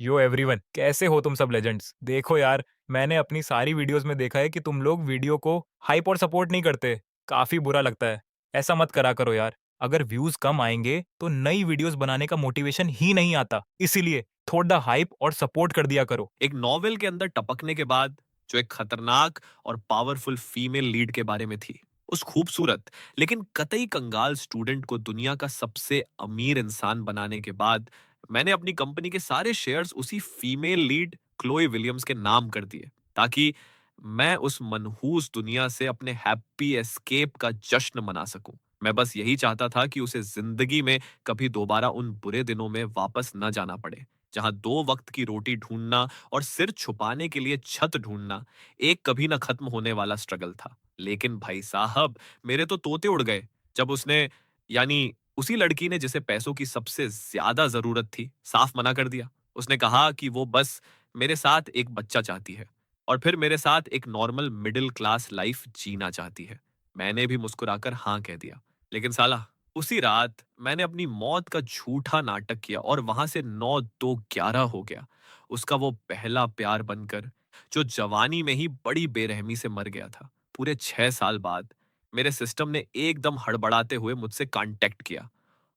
यो everyone, कैसे हो तुम सब लेजेंड्स? देखो यार, मैंने अपनी सारी वीडियोस में देखा है कि तुम लोग वीडियो को हाइप और सपोर्ट नहीं करते। काफी बुरा लगता है। ऐसा मत करा करो यार। अगर व्यूज कम आएंगे तो नई वीडियोस बनाने का मोटिवेशन ही नहीं आता। इसीलिए थोड़ा हाइप और सपोर्ट कर दिया करो। एक नॉवेल के अंदर टपकने के बाद जो एक खतरनाक और पावरफुल फीमेल लीड के बारे में थी, उस खूबसूरत लेकिन कतई कंगाल स्टूडेंट को दुनिया का सबसे अमीर इंसान बनाने के बाद मैंने अपनी कंपनी के सारे शेयर्स उसी फीमेल लीड क्लोई विलियम्स के नाम कर दिए, ताकि मैं उस मनहूस दुनिया से अपने हैप्पी एस्केप का जश्न मना सकूं। मैं बस यही चाहता था कि उसे जिंदगी में कभी दोबारा उन बुरे दिनों में वापस न जाना पड़े, जहां 2 वक्त की रोटी ढूंढना और सिर छुपाने के लिए छत ढूंढना एक कभी ना खत्म होने वाला स्ट्रगल था। लेकिन भाई साहब, मेरे तो तोते उड़ गए जब उसने, यानी उसी लड़की ने जिसे पैसों की सबसे ज्यादा जरूरत थी, साफ मना कर दिया। उसने कहा कि वो बस मेरे साथ एक बच्चा चाहती है और फिर मेरे साथ एक नॉर्मल मिडिल क्लास लाइफ जीना चाहती है। मैंने भी मुस्कुराकर हाँ कह दिया। लेकिन साला, उसी रात मैंने अपनी मौत का झूठा नाटक किया और वहां से 9-2-11 हो गया। उसका वो पहला प्यार बनकर, जो जवानी में ही बड़ी बेरहमी से मर गया था। पूरे 6 साल बाद मेरे सिस्टम ने एकदम हड़बड़ाते हुए मुझसे कांटेक्ट किया।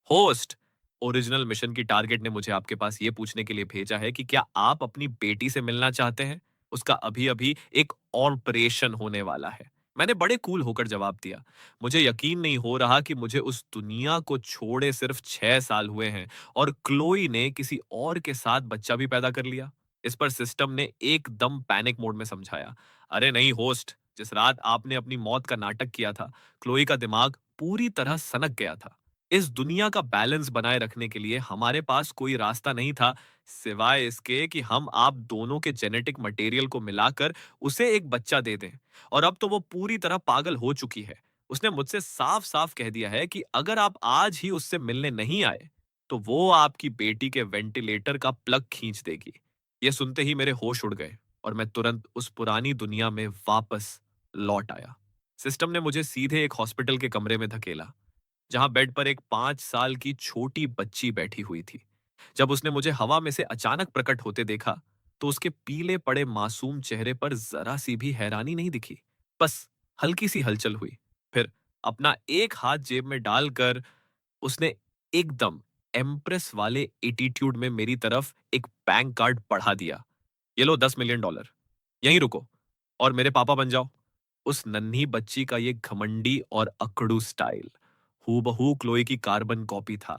होस्ट, ओरिजिनल मिशन की टारगेट ने मुझे आपके पास ये पूछने के लिए भेजा है कि क्या आप अपनी बेटी से मिलना चाहते हैं। उसका अभी अभी एक ऑपरेशन होने वाला है। मैंने बड़े कूल होकर जवाब दिया। मुझे यकीन नहीं हो रहा कि मुझे उस दुनिया को छोड़े सिर्फ 6 साल हुए हैं और क्लोई ने किसी और के साथ बच्चा भी पैदा कर लिया। इस पर सिस्टम ने एकदम पैनिक मोड में समझाया, अरे नहीं होस्ट, जिस रात आपने अपनी मौत का नाटक किया था, क्लोई का दिमाग पूरी तरह सनक गया था। इस दुनिया का बैलेंस बनाए रखने के लिए हमारे पास कोई रास्ता नहीं था सिवाय इसके कि हम आप दोनों के जेनेटिक मटेरियल को मिलाकर उसे एक बच्चा दे दें। और अब तो वो पूरी तरह पागल हो चुकी है। उसने मुझसे साफ साफ कह दिया है कि अगर आप आज ही उससे मिलने नहीं आए तो वो आपकी बेटी के वेंटिलेटर का प्लग खींच देगी। ये सुनते ही मेरे होश उड़ गए और मैं तुरंत उस पुरानी दुनिया में वापस लौट आया। सिस्टम ने मुझे सीधे एक हॉस्पिटल के कमरे में धकेला, जहां बेड पर एक 5 साल की छोटी बच्ची बैठी हुई थी। जब उसने मुझे हवा में से अचानक प्रकट होते देखा, तो उसके पीले पड़े मासूम चेहरे पर जरा सी भी हैरानी नहीं दिखी। बस हल्की सी हलचल हुई। फिर अपना एक हाथ जेब में डालकर उसने एकदम एम्प्रेस वाले एटीट्यूड में मेरी तरफ एक बैंक कार्ड बढ़ा दिया। ये लो $10 मिलियन, यहीं रुको और मेरे पापा बन जाओ। उस नन्ही बच्ची का ये घमंडी और अकड़ू स्टाइल हूबहू क्लोई की कार्बन कॉपी था।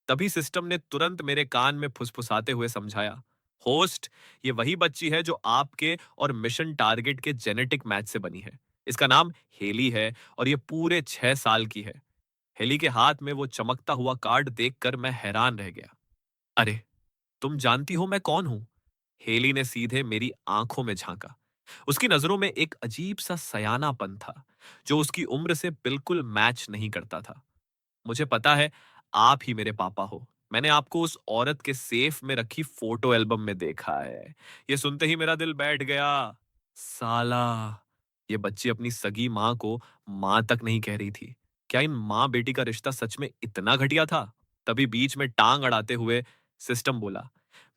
तभी सिस्टम ने तुरंत मेरे कान में फुसफुसाते हुए समझाया, होस्ट, ये वही बच्ची है जो आपके और मिशन टारगेट के जेनेटिक मैच से बनी है। इसका नाम हेली है और ये पूरे 6 साल की है। हेली के हाथ में वो चमकता हुआ कार्ड देखकर मैं हैरान रह गया। अरे, तुम जानती हो मैं कौन हूं? हेली ने सीधे मेरी आंखों में झांका। उसकी नजरों में एक अजीब सा सयानापन था, जो उसकी उम्र से बिल्कुल मैच नहीं करता था। मुझे पता है, आप ही मेरे पापा हो। मैंने आपको उस औरत के सेफ में रखी फोटो एल्बम में देखा है। ये सुनते ही मेरा दिल बैठ गया। साला, ये बच्ची अपनी सगी माँ को माँ तक नहीं कह रही थी। क्या इन माँ बेटी का रिश्ता सच में इतना घटिया था? तभी बीच में टांग अड़ाते हुए सिस्टम बोला,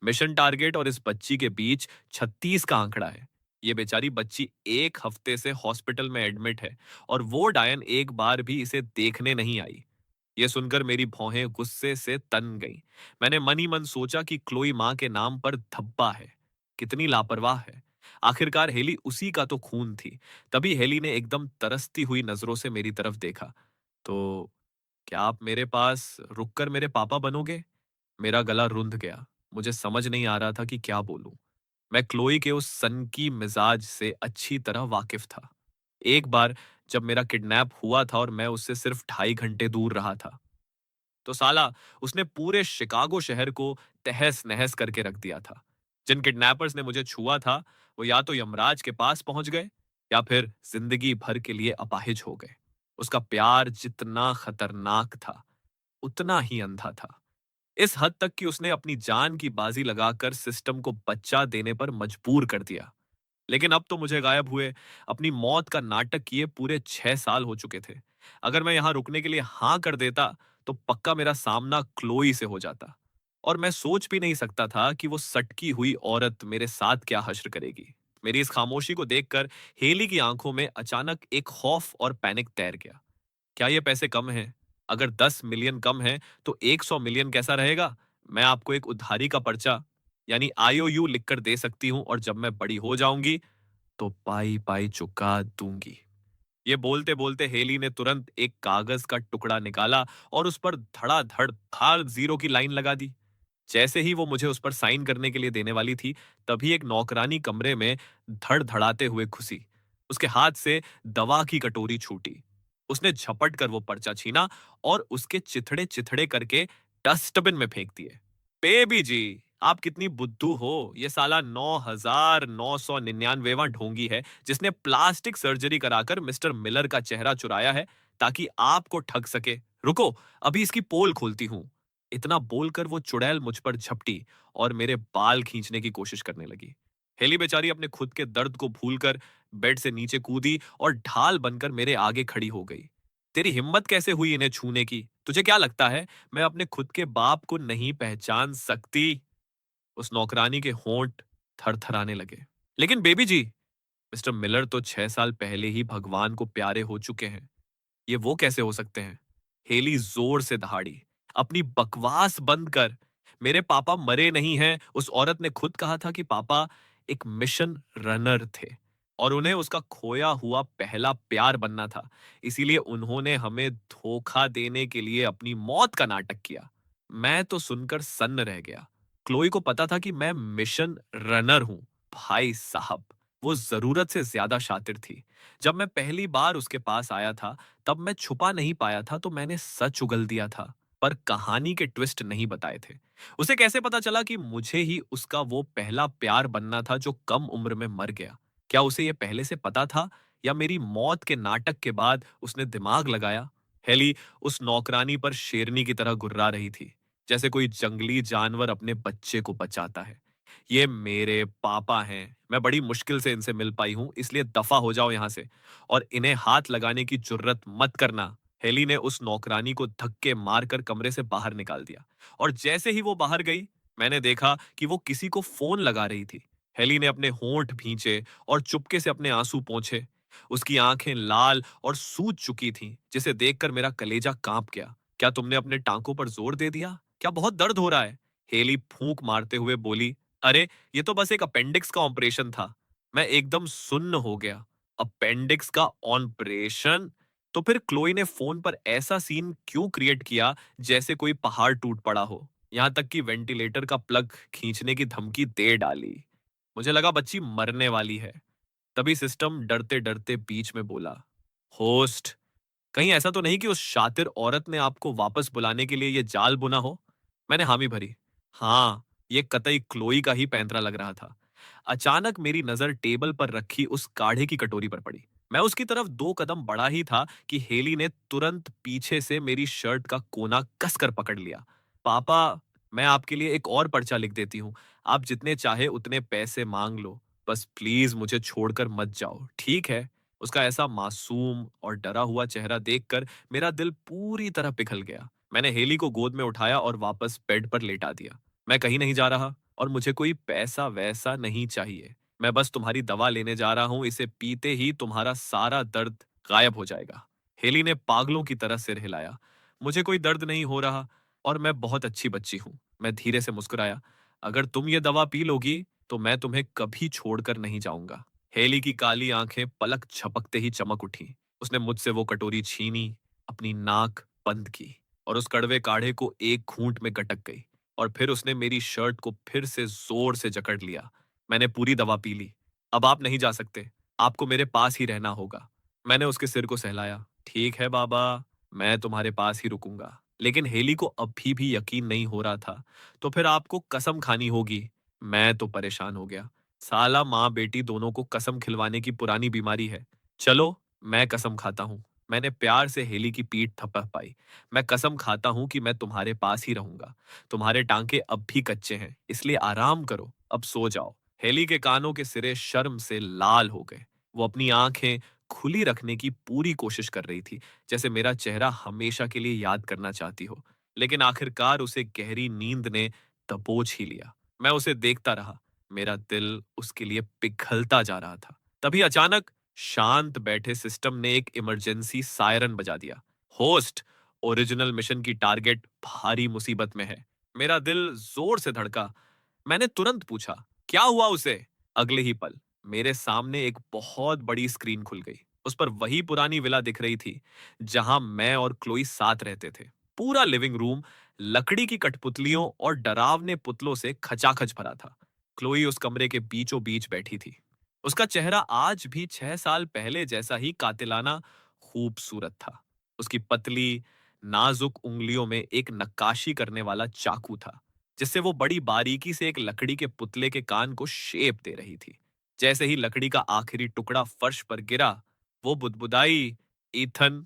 मिशन टारगेट और इस बच्ची के बीच 36 का आंकड़ा है। ये बेचारी बच्ची 1 हफ्ते से हॉस्पिटल में एडमिट है और वो डायन एक बार भी इसे देखने नहीं आई। ये सुनकर मेरी भौहें गुस्से से तन गईं। मैंने मन ही मन सोचा कि क्लोई माँ के नाम पर धब्बा है। कितनी लापरवाह है। आखिरकार हेली उसी का तो खून थी। तभी हेली ने एकदम तरसती हुई नजरों से मेरी तरफ देखा। तो क्या आप मेरे पास रुककर मेरे पापा बनोगे? मेरा गला रुंध गया। मुझे समझ नहीं आ रहा था कि क्या बोलूं। मैं क्लोई के उस सनकी मिजाज से अच्छी तरह वाकिफ था। एक बार जब मेरा किडनैप हुआ था और मैं उससे सिर्फ 2.5 घंटे दूर रहा था, तो साला उसने पूरे शिकागो शहर को तहस नहस करके रख दिया था। जिन किडनैपर्स ने मुझे छुआ था, वो या तो यमराज के पास पहुंच गए या फिर जिंदगी भर के लिए अपाहिज हो गए। उसका प्यार जितना खतरनाक था, उतना ही अंधा था। इस हद तक कि उसने अपनी जान की बाजी लगाकर सिस्टम को बच्चा देने पर मजबूर कर दिया। लेकिन अब तो मुझे गायब हुए अपनी मौत का नाटक किए पूरे 6 साल हो चुके थे। अगर मैं यहां रुकने के लिए हां कर देता, तो पक्का मेरा सामना क्लोई से हो जाता और मैं सोच भी नहीं सकता था कि वो सटकी हुई औरत मेरे साथ क्या हश्र करेगी। मेरी इस खामोशी को देखकर हेली की आंखों में अचानक एक खौफ और पैनिक तैर गया। क्या ये पैसे कम हैं? अगर 10 मिलियन कम है तो 100 मिलियन कैसा रहेगा? मैं आपको एक उधारी का पर्चा यानी आईओयू लिखकर दे सकती हूँ और जब मैं बड़ी हो जाऊंगी तो पाई पाई चुका दूंगी। ये बोलते बोलते हेली ने तुरंत एक कागज का टुकड़ा निकाला और उस पर धड़ाधड़ भार जीरो की लाइन लगा दी। जैसे ही वो मुझे उस पर साइन करने के लिए देने वाली थी, तभी एक नौकरानी कमरे में धड़धड़ाते हुए घुसी। उसके हाथ से दवा की कटोरी छूटी। उसने झपट कर वो पर्चा छीना और उसके चिथड़े चिथड़े करके डस्टबिन में फेंक दिए। बेबी जी, आप कितनी बुद्धू हो। ये साला 9,999वां ढोंगी है जिसने प्लास्टिक सर्जरी कराकर मिस्टर मिलर का चेहरा चुराया है ताकि आपको ठग सके। रुको, अभी इसकी पोल खोलती हूँ। इतना बोलकर वो चुड़ैल मुझ पर झपटी और मेरे बाल खींचने की कोशिश करने लगी। हेली बेचारी अपने खुद के दर्द को भूलकर बेड से नीचे कूदी और ढाल बनकर मेरे आगे खड़ी हो गई। तेरी हिम्मत कैसे हुई इन्हें छूने की? तुझे क्या लगता है मैं अपने खुद के बाप को नहीं पहचान सकती? उस नौकरानी के होंठ थरथराने लगे। लेकिन बेबी जी, मिस्टर मिलर तो 6 साल पहले ही भगवान को प्यारे हो चुके हैं। ये वो कैसे हो सकते हैं? हेली जोर से दहाड़ी। अपनी बकवास बंद कर। मेरे पापा मरे नहीं हैं। उस औरत ने खुद कहा था कि पापा एक मिशन रनर थे और उन्हें उसका खोया हुआ पहला प्यार बनना था। इसीलिए उन्होंने हमें धोखा देने के लिए अपनी मौत का नाटक किया। मैं तो सुनकर सन्न रह गया। क्लोई को पता था कि मैं मिशन रनर हूं। भाई साहब, वो जरूरत से ज्यादा शातिर थी। जब मैं पहली बार उसके पास आया था, तब मैं छुपा नहीं पाया था तो मैंने सच उगल दिया था, पर कहानी के ट्विस्ट नहीं बताए थे। उसे कैसे पता चला कि मुझे ही उसका वो पहला प्यार बनना था जो कम उम्र में मर गया? क्या उसे ये पहले से पता था या मेरी मौत के नाटक के बाद उसने दिमाग लगाया? हेली उस नौकरानी पर शेरनी की तरह गुर्रा रही थी, जैसे कोई जंगली जानवर अपने बच्चे को बचाता है। ये मेरे पापा हैं। मैं बड़ी मुश्किल से इनसे मिल पाई हूं, इसलिए दफा हो जाओ यहां से और इन्हें हाथ लगाने की जुर्रत मत करना। हेली ने उस नौकरानी को धक्के मारकर कमरे से बाहर निकाल दिया और जैसे ही वो बाहर गई, मैंने देखा कि वो किसी को फोन लगा रही थी। हेली ने अपने होंठ भींचे और चुपके से अपने आंसू पोंछे। उसकी आंखें लाल और सूज चुकी थीं, जिसे देखकर मेरा कलेजा कांप गया। क्या तुमने अपने टांकों पर जोर दे दिया? क्या बहुत दर्द हो रहा है? हेली फूंक मारते हुए बोली। अरे, ये तो बस एक अपेंडिक्स का ऑपरेशन था। मैं एकदम सुन्न हो गया। अपेंडिक्स का ऑपरेशन? तो फिर क्लोई ने फोन पर ऐसा सीन क्यों क्रिएट किया जैसे कोई पहाड़ टूट पड़ा हो? यहां तक कि वेंटिलेटर का प्लग खींचने की धमकी दे डाली। मुझे लगा बच्ची मरने वाली है। तभी सिस्टम डरते डरते बीच में बोला, होस्ट, कहीं ऐसा तो नहीं कि उस शातिर औरत ने आपको वापस बुलाने के लिए ये जाल बुना हो? मैंने हामी भरी। हाँ, ये कतई क्लोई का ही पैंतरा लग रहा था। अचानक मेरी नजर टेबल पर रखी उस काढ़े की कटोरी पर पड़ी। मैं उसकी तरफ 2 कदम बढ़ा ही था कि हेली ने तुरंत पीछे से मेरी शर्ट का कोना कसकर पकड़ लिया। पापा, मैं आपके लिए एक और पर्चा लिख देती हूँ। आप जितने चाहे उतने पैसे मांग लो। बस प्लीज मुझे छोड़कर मत जाओ, ठीक है? उसका ऐसा मासूम और डरा हुआ चेहरा देखकर मेरा दिल पूरी तरह पिघल गया। मैंने हेली को गोद में उठाया और वापस बेड पर लेटा दिया। मैं कहीं नहीं जा रहा और मुझे कोई पैसा वैसा नहीं चाहिए। मैं बस तुम्हारी दवा लेने जा रहा हूँ, इसे पीते ही तुम्हारा सारा दर्द गायब हो जाएगा। हेली ने पागलों की तरह सिर हिलाया। मुझे कोई दर्द नहीं हो रहा और मैं बहुत अच्छी बच्ची हूँ। मैं धीरे से मुस्कुराया। अगर तुम ये दवा पी लोगी तो मैं तुम्हें कभी छोड़कर नहीं जाऊंगा। हेली की काली आंखें पलक झपकते ही चमक उठी। उसने मुझसे वो कटोरी छीनी, अपनी नाक बंद की और उस कड़वे काढ़े को एक घूंट में गटक गई और फिर उसने मेरी शर्ट को फिर से जोर से जकड़ लिया। मैंने पूरी दवा पी ली। अब आप नहीं जा सकते। आपको मेरे पास ही रहना होगा। मैंने उसके सिर को सहलाया। ठीक है बाबा, मैं तुम्हारे पास ही रुकूंगा। लेकिन हेली को अभी भी यकीन नहीं हो रहा था। तो फिर आपको कसम खानी होगी। मैं तो परेशान हो गया। साला माँ बेटी दोनों को कसम खिलवाने की पुरानी बीमारी है। चलो, मैं कसम खाता हूँ। मैंने प्यार से हेली की पीठ थपथपाई। मैं कसम खाता हूँ कि मैं तुम्हारे पास ही रहूंगा। तुम्हारे टांके अब भी कच्चे हैं, इसलिए आराम करो, अब सो जाओ। हेली के कानों के सिरे शर्म से लाल हो गए। वो अपनी आंखें खुली रखने की पूरी कोशिश कर रही थी, जैसे मेरा चेहरा हमेशा के लिए याद करना चाहती हो। लेकिन आखिरकार उसे गहरी नींद ने दबोच ही लिया। मैं उसे देखता रहा, मेरा दिल उसके लिए पिघलता जा रहा था। तभी अचानक शांत बैठे सिस्टम ने एक इमरजेंसी सायरन बजा दिया। होस्ट, ओरिजिनल मिशन की टारगेट भारी मुसीबत में है। मेरा दिल जोर से धड़का। मैंने तुरंत पूछा, क्या हुआ उसे? अगले ही पल मेरे सामने एक बहुत बड़ी स्क्रीन खुल गई। उस पर वही पुरानी विला दिख रही थी जहां मैं और क्लोई साथ रहते थे। पूरा लिविंग रूम लकड़ी की कठपुतलियों और डरावने पुतलों से खचाखच भरा था। क्लोई उस कमरे के बीचों बीच बैठी थी। उसका चेहरा आज भी 6 साल पहले जैसा ही कातिलाना खूबसूरत था। उसकी पतली नाजुक उंगलियों में एक नक्काशी करने वाला चाकू था, जिससे वो बड़ी बारीकी से एक लकड़ी के पुतले के कान को शेप दे रही थी। जैसे ही लकड़ी का आखिरी टुकड़ा फर्श पर गिरा, वो बुदबुदाई, ईथन,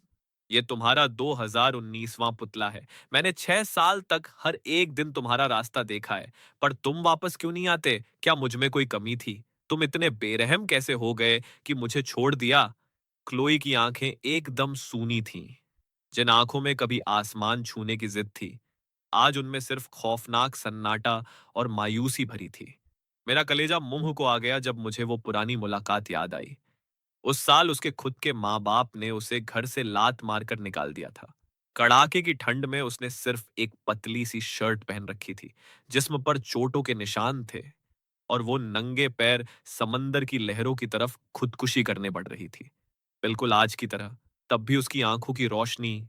ये तुम्हारा 2019वां पुतला है। मैंने 6 साल तक हर एक दिन तुम्हारा रास्ता देखा है, पर तुम वापस क्यों नहीं आते? क्या मुझ में कोई कमी थी? तुम इतने बेरहम कैसे हो गए कि मुझे छोड़ दिया? क्लोई की आंखें एकदम सूनी थीं। जिन आंखों में कभी आसमान छूने की जिद थी, आज उनमें सिर्फ खौफनाक सन्नाटा और मायूसी भरी थी। मेरा कलेजा मुंह को आ गया जब मुझे वो पुरानी मुलाकात याद आई। उस साल उसके खुद के माँ बाप ने उसे घर से लात मारकर निकाल दिया था। कड़ाके की ठंड में उसने सिर्फ एक पतली सी शर्ट पहन रखी थी, जिस्म पर चोटों के निशान थे, और वो नंगे पैर समंदर की लहरों की तरफ खुदकुशी करने बढ़ रही थी। बिल्कुल आज की तरह तब भी उसकी आंखों की रोशनी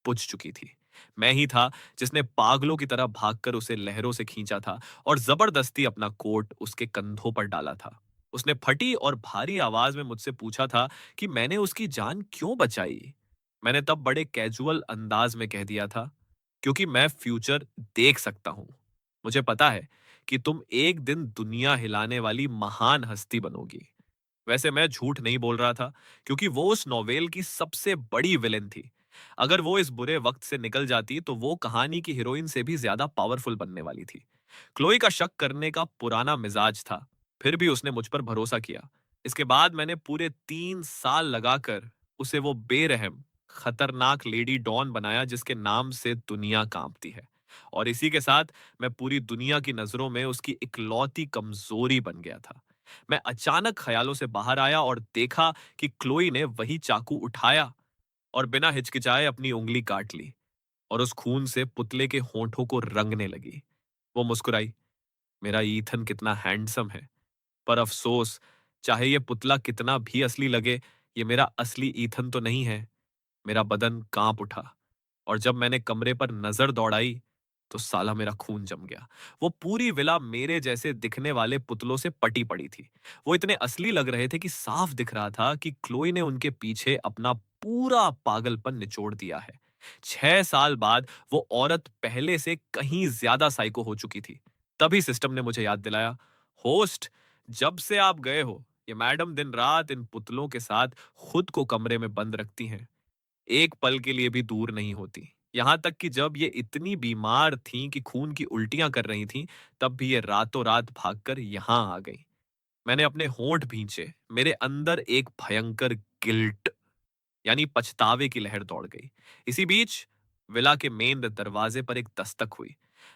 बुझ चुकी थी। मैं ही था जिसने पागलों की तरह भागकर उसे लहरों से खींचा था और जबरदस्ती अपना कोट उसके कंधों पर डाला था। उसने फटी और भारी आवाज में मुझसे पूछा था कि मैंने उसकी जान क्यों बचाई। मैंने तब बड़े कैजुअल अंदाज में कह दिया था, क्योंकि मैं फ्यूचर देख सकता हूं। मुझे पता है कि तुम एक दिन दुनिया हिलाने वाली महान हस्ती बनोगी। वैसे मैं झूठ नहीं बोल रहा था, क्योंकि वो उस नोवेल की सबसे बड़ी विलेन थी। अगर वो इस बुरे वक्त से निकल जाती तो वो कहानी की हीरोइन से भी ज्यादा पावरफुल बनने वाली थी। क्लोई का शक करने का पुराना मिजाज था, फिर भी उसने मुझ पर भरोसा किया। इसके बाद मैंने पूरे 3 साल लगाकर उसे वो बेरहम, खतरनाक लेडी डॉन बनाया जिसके नाम से दुनिया कांपती है। और इसी के साथ मैं पूरी दुनिया की नजरों में उसकी इकलौती कमजोरी बन गया था। मैं अचानक ख्यालों से बाहर आया और देखा कि क्लोई ने वही चाकू उठाया और बिना हिचकिचाए अपनी उंगली काट ली और उस खून से पुतले के होंठों को रंगने लगी। वो मुस्कुराई। मेरा ईथन कितना हैंडसम है, पर अफसोस, चाहे ये पुतला कितना भी असली लगे, ये मेरा असली ईथन तो नहीं है। मेरा बदन कांप उठा और जब मैंने कमरे पर नजर दौड़ाई तो साला मेरा खून जम गया। वो पूरी विला मेरे जैसे दिखने वाले पुतलों से पटी पड़ी थी। वो इतने असली लग रहे थे कि साफ दिख रहा था कि क्लोई ने उनके पीछे अपना पूरा पागलपन निचोड़ दिया है। 6 साल बाद वो औरत पहले से कहीं ज्यादा साइको हो चुकी थी। तभी सिस्टम ने मुझे याद दिलाया, होस्ट, जब से आप गए हो, ये मैडम दिन रात इन पुतलों के साथ खुद को कमरे में बंद रखती हैं। एक पल के लिए भी दूर नहीं होती। यहाँ तक कि जब ये इतनी बीमार थीं कि खून की उल्टियां कर रही थीं, तब भी ये रातों रात भागकर यहाँ आ गई। मैंने अपने होंठ भींचे। मेरे अंदर एक भयंकर गिल्ट, यानी पछतावे की लहर दौड़ गई। इसी बीच विला के मेन दरवाजे पर एक दस्तक हुई।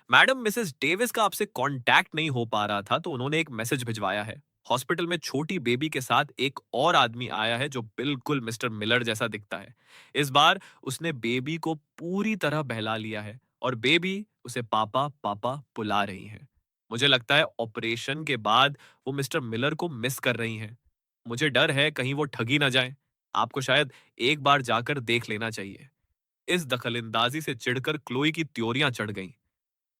मैडम मिसेस डेविस का आपसे कांटेक्ट नहीं हो पा रहा था, तो उन्होंने एक मैसेज भिजवाया है। हॉस्पिटल में छोटी बेबी के साथ एक और आदमी आया है जो बिल्कुल मिस्टर मिलर जैसा दिखता है। इस बार उसने बेबी को पूरी तरह बहला लिया है और बेबी उसे पापा पापा बुला रही है। मुझे लगता है ऑपरेशन के बाद वो मिस्टर मिलर को मिस कर रही हैं। मुझे डर है कहीं वो ठगी ना जाए। आपको शायद एक बार जाकर देख लेना चाहिए। इस दखलंदाजी से चिढ़कर क्लोई की त्योरियां चढ़ गईं।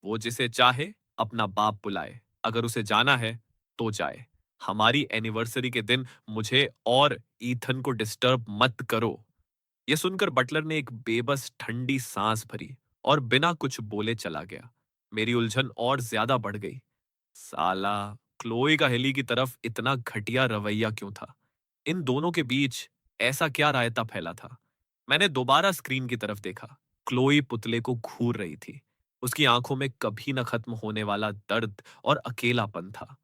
वो जिसे चाहे अपना बाप बुलाए, अगर उसे जाना है तो जाए। हमारी एनिवर्सरी के दिन मुझे और ईथन को डिस्टर्ब मत करो। ये सुनकर बटलर ने एक बेबस ठंडी सांस भरी और बिना कुछ बोले चला गया। मेरी उलझन और ज्यादा बढ़ गई। साला, क्लोई का हेली की तरफ इतना घटिया रवैया क्यों था? इन दोनों के बीच ऐसा क्या रायता फैला था? मैंने दोबारा स्क्रीन की तरफ देखा। क्लोई पुतले को घूर रही थी। उसकी आंखों में कभी न खत्म होने वाला दर्द और अकेलापन था।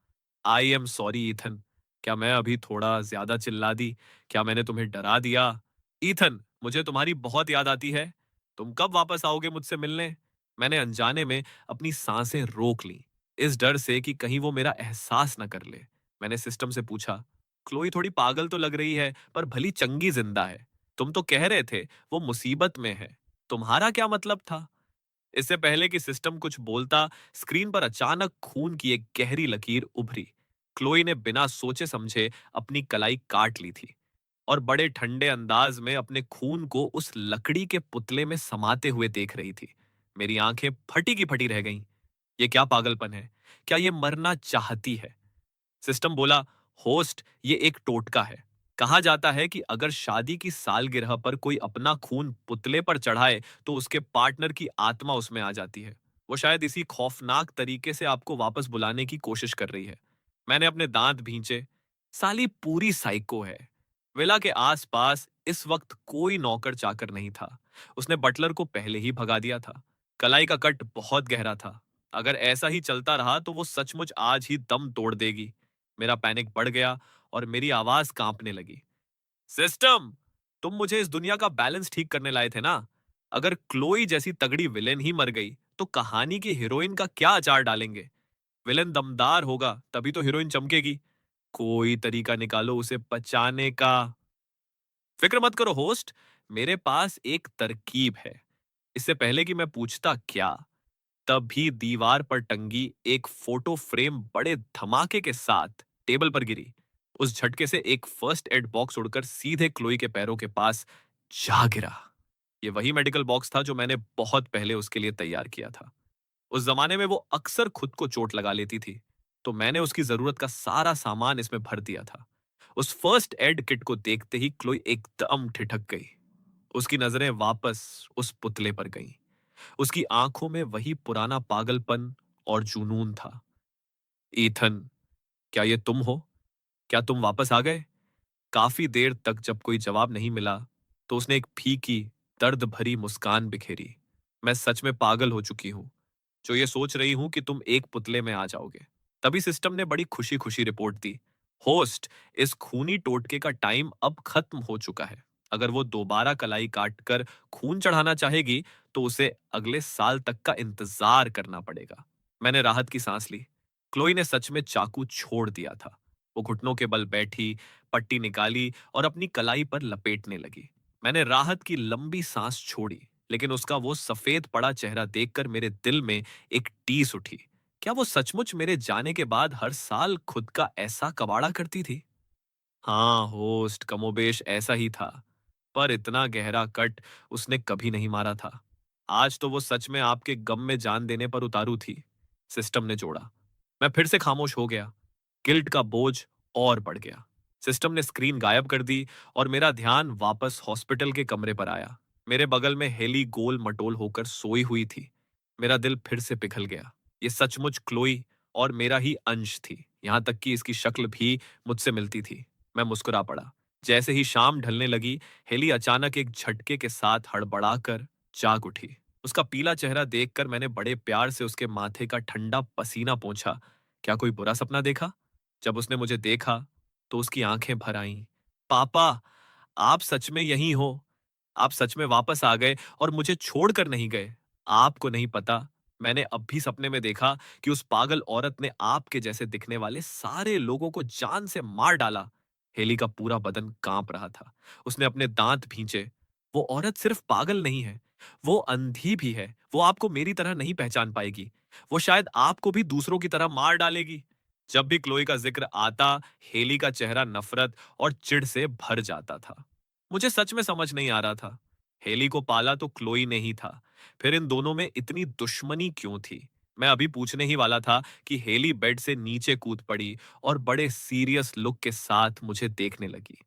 I am sorry Ethan. क्या मैं अभी थोड़ा ज्यादा चिल्ला दी? क्या मैंने तुम्हें डरा दिया? ईथन, मुझे तुम्हारी बहुत याद आती है। तुम कब वापस आओगे मुझसे मिलने? मैंने अनजाने में अपनी सांसें रोक ली, इस डर से कि कहीं वो मेरा एहसास न कर ले। मैंने सिस्टम से पूछा, क्लोई थोड़ी पागल तो लग रही है, पर भली चंगी जिंदा है। तुम तो कह रहे थे वो मुसीबत में है। तुम्हारा क्या मतलब था? इससे पहले कि सिस्टम कुछ बोलता, स्क्रीन पर अचानक खून की एक गहरी लकीर उभरी। क्लोई ने बिना सोचे समझे अपनी कलाई काट ली थी और बड़े ठंडे अंदाज में अपने खून को उस लकड़ी के पुतले में समाते हुए देख रही थी। मेरी आंखें फटी की फटी रह गईं। ये क्या पागलपन है? क्या ये मरना चाहती है? सिस्टम बोला, होस्ट, ये एक टोटका है। कहा जाता है कि अगर शादी की सालगिरह पर कोई अपना खून पुतले पर चढ़ाए तो उसके पार्टनर की आत्मा उसमें आ जाती है। वो शायद इसी खौफनाक तरीके से आपको वापस बुलाने की कोशिश कर रही है। मैंने अपने दांत भींचे। साली पूरी साइको है। विला के आसपास इस वक्त कोई नौकर चाकर नहीं था। उसने बटलर को पहले ही भगा दिया था। कलाई का कट बहुत गहरा था। अगर ऐसा ही चलता रहा तो वो सचमुच आज ही दम तोड़ देगी। मेरा पैनिक बढ़ गया और मेरी आवाज कांपने लगी। सिस्टम, तुम मुझे इस दुनिया का बैलेंस ठीक करने लाए थे ना? अगर क्लोई जैसी तगड़ी विलेन ही मर गई तो कहानी की हीरोइन का क्या अचार डालेंगे? विलेन दमदार होगा तभी तो हीरोइन चमकेगी। कोई तरीका निकालो उसे बचाने का। फिक्र मत करो होस्ट, मेरे पास एक तरकीब है। इससे पहले कि मैं पूछता क्या, तभी दीवार पर टंगी एक फोटो फ्रेम बड़े धमाके के साथ टेबल पर गिरी। उस झटके से एक फर्स्ट एड बॉक्स उड़कर सीधे क्लोई के पैरों के पास जा गिरा। ये वही मेडिकल बॉक्स था जो मैंने बहुत पहले उसके लिए तैयार किया था। उस जमाने में वो अक्सर खुद को चोट लगा लेती थी, तो मैंने उसकी जरूरत का सारा सामान इसमें भर दिया था। उस फर्स्ट एड किट को देखते ही क्लोई एकदम ठिठक गई। उसकी नजरें वापस उस पुतले पर गईं। उसकी आंखों में वही पुराना पागलपन और जुनून था। ईथन, क्या ये तुम हो? क्या तुम वापस आ गए? काफी देर तक जब कोई जवाब नहीं मिला, तो उसने एक फीकी, दर्द भरी मुस्कान बिखेरी। मैं सच में पागल हो चुकी हूं, जो ये सोच रही हूं कि तुम एक पुतले में आ जाओगे। तभी सिस्टम ने बड़ी खुशी खुशी रिपोर्ट दी, होस्ट, इस खूनी टोटके का टाइम अब खत्म हो चुका है। अगर वो दोबारा कलाई काट कर खून चढ़ाना चाहेगी तो उसे अगले साल तक का इंतजार करना पड़ेगा। मैंने राहत की सांस ली। क्लोई ने सच में चाकू छोड़ दिया था। वो घुटनों के बल बैठी, पट्टी निकाली और अपनी कलाई पर लपेटने लगी। मैंने राहत की लंबी सांस छोड़ी, लेकिन उसका वो सफेद पड़ा चेहरा देखकर मेरे दिल में एक टीस उठी। क्या वो सचमुच मेरे जाने के बाद हर साल खुद का ऐसा कबाड़ा करती थी? हाँ होस्ट, कमोबेश ऐसा ही था, पर इतना गहरा कट उसने कभी नहीं मारा था। आज तो वो सच में आपके गम में जान देने पर उतारू थी। सिस्टम ने जोड़ा। मैं फिर से खामोश हो गया। गिल्ट का बोझ और बढ़ गया। सिस्टम ने स्क्रीन गायब कर दी और मेरा ध्यान वापस हॉस्पिटल के कमरे पर आया। मेरे बगल में हेली गोल मटोल होकर सोई हुई थी। मेरा दिल फिर से पिघल गया। ये सचमुच क्लोई और मेरा ही अंश थी, यहां तक कि इसकी शक्ल भी मुझसे मिलती थी। मैं मुस्कुरा पड़ा। जैसे ही शाम ढलने लगी, हेली अचानक एक झटके के साथ हड़बड़ाकर जाग उठी। उसका पीला चेहरा देखकर मैंने बड़े प्यार से उसके माथे का ठंडा पसीना पोंछा। क्या कोई बुरा सपना देखा? जब उसने मुझे देखा तो उसकी आंखें भर आईं। पापा, आप सच में यहीं हो? आप सच में वापस आ गए और मुझे छोड़कर नहीं गए। आपको नहीं पता, मैंने अब भी सपने में देखा कि उस पागल औरत ने आपके जैसे दिखने वाले सारे लोगों को जान से मार डाला। हेली का पूरा बदन कांप रहा था। उसने अपने दांत भींचे। वो औरत सिर्फ पागल नहीं है, वो अंधी भी है। वो आपको मेरी तरह नहीं पहचान पाएगी। वो शायद आपको भी दूसरों की तरह मार डालेगी। जब भी क्लोई का जिक्र आता, हेली का चेहरा नफरत और चिढ़ से भर जाता था। मुझे सच में समझ नहीं आ रहा था। हेली को पाला तो क्लोई ने ही था, फिर इन दोनों में इतनी दुश्मनी क्यों थी? मैं अभी पूछने ही वाला था कि हेली बेड से नीचे कूद पड़ी और बड़े सीरियस लुक के साथ मुझे देखने लगी।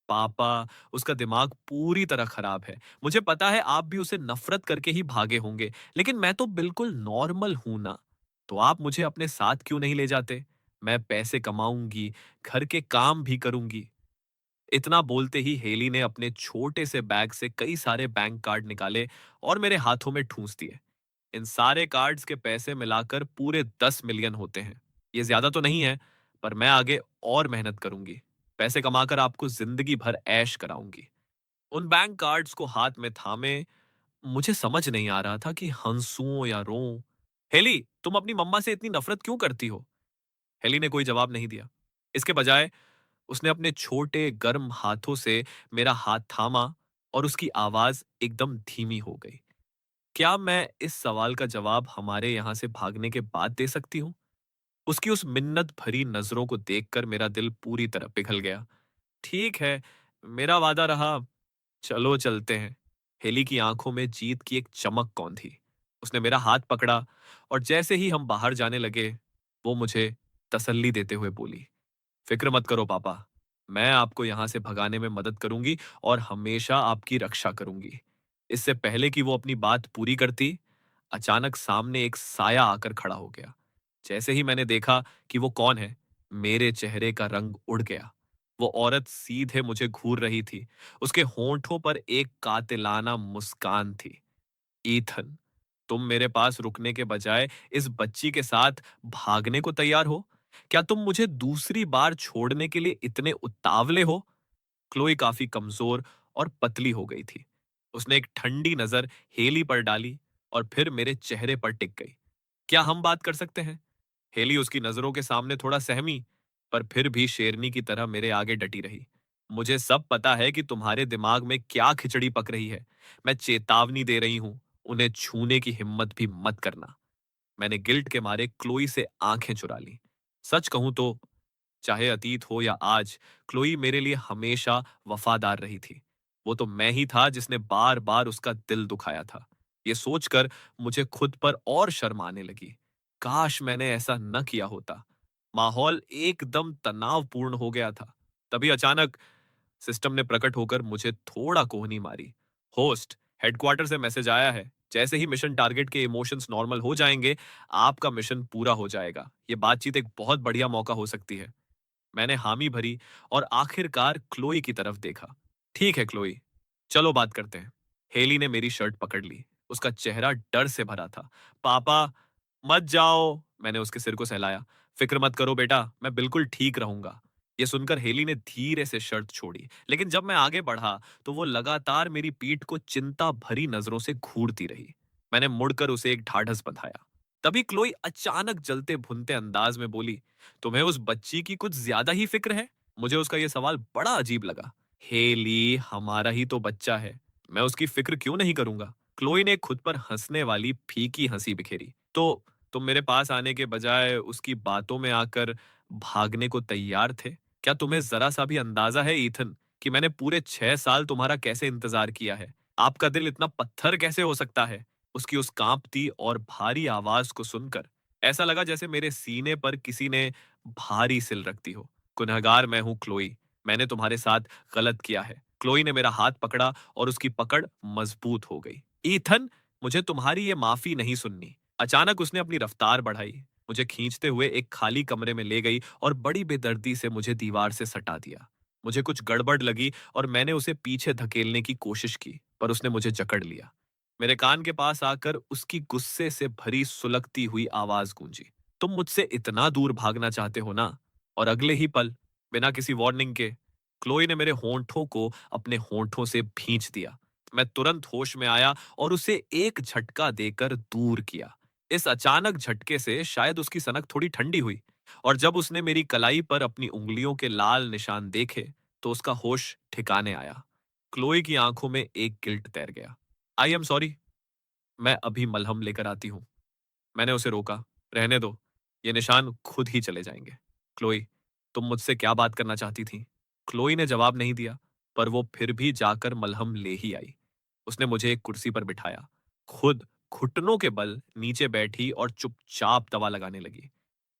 पापा, उसका दिमाग पूरी तरह खराब है। मुझे पता है आप भी उसे नफरत करके ही भागे होंगे, लेकिन मैं तो बिल्कुल नॉर्मल हूं ना। तो आप मुझे अपने साथ क्यों नहीं ले जाते? मैं पैसे कमाऊंगी, घर के काम भी करूंगी। इतना बोलते ही हेली ने अपने छोटे से बैग से कई सारे बैंक कार्ड निकाले और मेरे हाथों में ठूंस दिए। इन सारे कार्ड्स के पैसे मिलाकर पूरे 10 मिलियन होते हैं। ये ज्यादा तो नहीं है, पर मैं आगे और मेहनत करूंगी। पैसे कमाकर आपको जिंदगी भर ऐश कराऊंगी। उन बैंक कार्ड्स को हाथ में थामे मुझे समझ नहीं आ रहा था कि हंसूं या रोऊं। हेली, तुम अपनी मम्मा से इतनी नफरत क्यों करती हो? हेली ने कोई जवाब नहीं दिया। इसके बजाय उसने अपने छोटे गर्म हाथों से मेरा हाथ थामा और उसकी आवाज एकदम धीमी हो गई। क्या मैं इस सवाल का जवाब हमारे यहां से भागने के बाद दे सकती हूँ? उसकी उस मिन्नत भरी नजरों को देखकर मेरा दिल पूरी तरह पिघल गया। ठीक है, मेरा वादा रहा, चलो चलते हैं। हेली की आंखों में जीत की एक चमक कौन थी। उसने मेरा हाथ पकड़ा और जैसे ही हम बाहर जाने लगे, वो मुझे तसल्ली देते हुए बोली, फिक्र मत करो पापा, मैं आपको यहां से भगाने में मदद करूंगी और हमेशा आपकी रक्षा करूंगी। इससे पहले कि वो अपनी बात पूरी करती, अचानक सामने एक साया आकर खड़ा हो गया। जैसे ही मैंने देखा कि वो कौन है, मेरे चेहरे का रंग उड़ गया। वो औरत सीधे मुझे घूर रही थी। उसके होंठों पर एक कातिलाना मुस्कान थी। ईथन, तुम मेरे पास रुकने के बजाय इस बच्ची के साथ भागने को तैयार हो? क्या तुम मुझे दूसरी बार छोड़ने के लिए इतने उतावले हो? क्लोई काफी कमजोर और पतली हो गई थी। उसने एक ठंडी नजर हेली पर डाली और फिर मेरे चेहरे पर टिक गई। क्या हम बात कर सकते हैं? हेली उसकी नजरों के सामने थोड़ा सहमी, पर फिर भी शेरनी की तरह मेरे आगे डटी रही। मुझे सब पता है कि तुम्हारे दिमाग में क्या खिचड़ी पक रही है। मैं चेतावनी दे रही हूं, उन्हें छूने की हिम्मत भी मत करना। मैंने गिल्ट के मारे क्लोई से आंखें चुरा ली। सच कहूं तो चाहे अतीत हो या आज, क्लोई मेरे लिए हमेशा वफादार रही थी। वो तो मैं ही था जिसने बार बार उसका दिल दुखाया था। ये सोचकर मुझे खुद पर और शर्म आने लगी। काश मैंने ऐसा न किया होता। माहौल एकदम तनावपूर्ण हो गया था। तभी अचानक सिस्टम ने प्रकट होकर मुझे थोड़ा कोहनी मारी। होस्ट, हेडक्वार्टर से मैसेज आया है। जैसे ही मिशन टारगेट के इमोशंस नॉर्मल हो जाएंगे, आपका मिशन पूरा हो जाएगा। ये बातचीत एक बहुत बढ़िया मौका हो सकती है। मैंने हामी भरी और आखिरकार क्लोई की तरफ देखा। ठीक है क्लोई, चलो बात करते हैं। हेली ने मेरी शर्ट पकड़ ली। उसका चेहरा डर से भरा था। पापा, मत जाओ, मैंने उसके सिर को सहलाया। फिक्र मत करो बेटा, मैं बिल्कुल ठीक रहूंगा। ये सुनकर हेली ने धीरे से शर्त छोड़ी, लेकिन जब मैं आगे बढ़ा तो वो लगातार मेरी पीठ को चिंता भरी नजरों से घूरती रही। मैंने मुड़कर उसे एक ढाढ़स बंधाया। तभी क्लोई अचानक जलते भुनते अंदाज में बोली, तुम्हें उस बच्ची की कुछ ज्यादा ही फिक्र है? मुझे उसका यह सवाल बड़ा अजीब लगा। हेली हमारा ही तो बच्चा है, मैं उसकी फिक्र क्यों नहीं करूंगा? क्लोई ने खुद पर हंसने वाली फीकी हंसी बिखेरी। तो तुम मेरे पास आने के बजाय उसकी बातों में आकर भागने को तैयार थे? क्या तुम्हें जरा सा भी अंदाजा है ईथन कि मैंने पूरे 6 साल तुम्हारा कैसे इंतजार किया है? आपका दिल इतना पत्थर कैसे हो सकता है? उसकी उस कांपती और भारी आवाज को सुनकर ऐसा लगा जैसे मेरे सीने पर किसी ने भारी सिल रख दी हो। गुनहगार मैं हूं क्लोई, मैंने तुम्हारे साथ गलत किया है। क्लोई ने मेरा हाथ पकड़ा और उसकी पकड़ मजबूत हो गई। ईथन, मुझे तुम्हारी ये माफी नहीं सुननी। अचानक उसने अपनी रफ्तार बढ़ाई, मुझे खींचते हुए एक खाली कमरे में ले गई और बड़ी बेदर्दी से मुझे दीवार से सटा दिया। मुझे कुछ गड़बड़ लगी और मैंने उसे पीछे धकेलने की कोशिश की, पर उसने मुझे जकड़ लिया। मेरे कान के पास आकर उसकी गुस्से से भरी सुलगती हुई आवाज गूंजी, तुम मुझसे इतना दूर भागना चाहते हो ना? और अगले ही पल, बिना किसी वार्निंग के, क्लोई ने मेरे होंठों को अपने होंठों से भींच दिया। मैं तुरंत होश में आया और उसे एक झटका देकर दूर किया। इस अचानक झटके से शायद उसकी सनक थोड़ी ठंडी हुई, और जब उसने मेरी कलाई पर अपनी उंगलियों के लाल निशान देखे तो उसका होश ठिकाने आया। क्लोई की आंखों में एक गिल्ट तैर गया। आई एम सॉरी, मैं अभी मलहम लेकर आती हूँ। मैंने उसे रोका, रहने दो, ये निशान खुद ही चले जाएंगे। क्लोई, तुम मुझसे क्या बात करना चाहती थी? क्लोई ने जवाब नहीं दिया, पर वो फिर भी जाकर मलहम ले ही आई। उसने मुझे एक कुर्सी पर बिठाया, खुद घुटनों के बल नीचे बैठी और चुपचाप दवा लगाने लगी।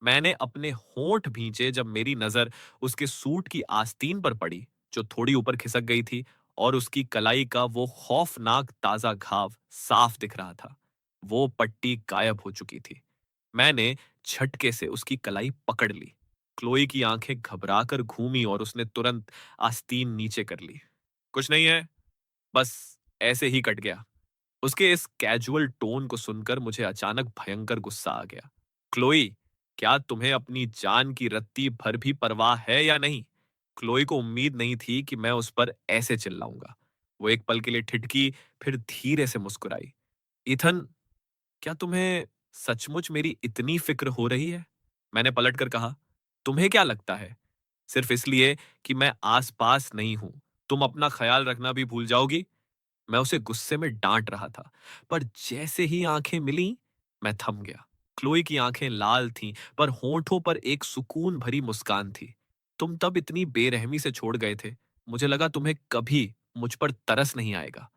मैंने अपने होंठ भींचे जब मेरी नजर उसके सूट की आस्तीन पर पड़ी, जो थोड़ी ऊपर खिसक गई थी, और उसकी कलाई का वो खौफनाक ताजा घाव साफ दिख रहा था। वो पट्टी गायब हो चुकी थी। मैंने झटके से उसकी कलाई पकड़ ली। क्लोई की आंखें घबराकर घूमी और उसने तुरंत आस्तीन नीचे कर ली। कुछ नहीं है, बस ऐसे ही कट गया। उसके इस कैजुअल टोन को सुनकर मुझे अचानक भयंकर गुस्सा आ गया। क्लोई, क्या तुम्हें अपनी जान की रत्ती भर भी परवाह है या नहीं? क्लोई को उम्मीद नहीं थी कि मैं उस पर ऐसे चिल्लाऊंगा। वो एक पल के लिए ठिठकी, फिर धीरे से मुस्कुराई। ईथन, क्या तुम्हें सचमुच मेरी इतनी फिक्र हो रही है? मैंने पलटकर कहा। तुम्हें क्या लगता है? सिर्फ इसलिए कि मैं आस-पास नहीं हूं, तुम अपना ख्याल रखना भी भूल जाओगी? मैं उसे गुस्से में डांट रहा था, पर जैसे ही आंखें मिली, मैं थम गया। क्लोई की आंखें लाल थीं, पर होठों पर एक सुकून भरी मुस्कान थी। तुम तब इतनी बेरहमी से छोड़ गए थे, मुझे लगा तुम्हें कभी मुझ पर तरस नहीं आएगा।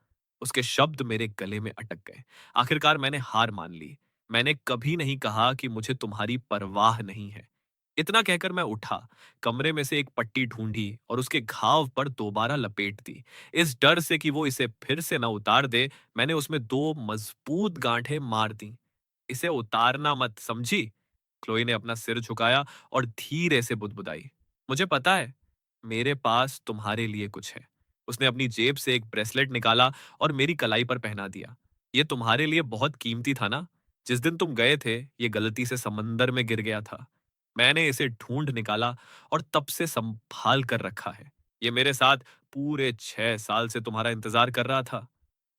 उसके शब्द मेरे गले में अटक गए। आखिरकार मैंने हार मान ली। मैंने कभी नहीं कहा कि मुझे तुम्हारी परवाह नहीं है। इतना कहकर मैं उठा, कमरे में से एक पट्टी ढूंढी और उसके घाव पर दोबारा लपेट दी। इस डर से कि वो इसे फिर से न उतार दे, मैंने उसमें दो मजबूत गांठें मार दी। इसे उतारना मत, समझी? क्लोई ने अपना सिर झुकाया और धीरे से बुदबुदाई। मुझे पता है, मेरे पास तुम्हारे लिए कुछ है। उसने अपनी जेब से एक ब्रेसलेट निकाला और मेरी कलाई पर पहना दिया। ये तुम्हारे लिए बहुत कीमती था ना? जिस दिन तुम गए थे, ये गलती से समंदर में गिर गया था। मैंने इसे ढूंढ निकाला और तब से संभाल कर रखा है। ये मेरे साथ पूरे 6 साल से तुम्हारा इंतजार कर रहा था।